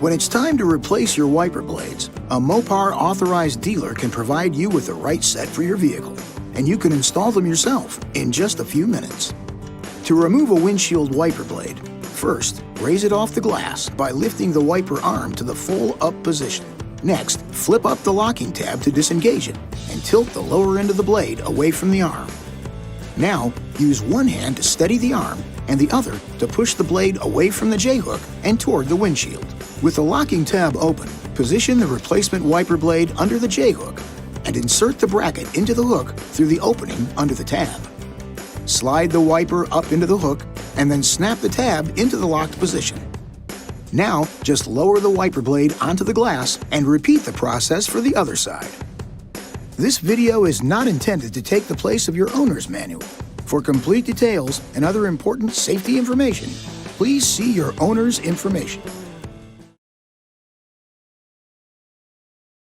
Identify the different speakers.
Speaker 1: When it's time to replace your wiper blades, a Mopar authorized dealer can provide you with the right set for your vehicle, and you can install them yourself in just a few minutes. To remove a windshield wiper blade, first, raise it off the glass by lifting the wiper arm to the full up position. Next, flip up the locking tab to disengage it and tilt the lower end of the blade away from the arm. Now, use one hand to steady the arm and the other to push the blade away from the J-hook and toward the windshield. With the locking tab open, position the replacement wiper blade under the J-hook and insert the bracket into the hook through the opening under the tab. Slide the wiper up into the hook and then snap the tab into the locked position. Now, just lower the wiper blade onto the glass and repeat the process for the other side. This video is not intended to take the place of your owner's manual. For complete details and other important safety information, please see your owner's information.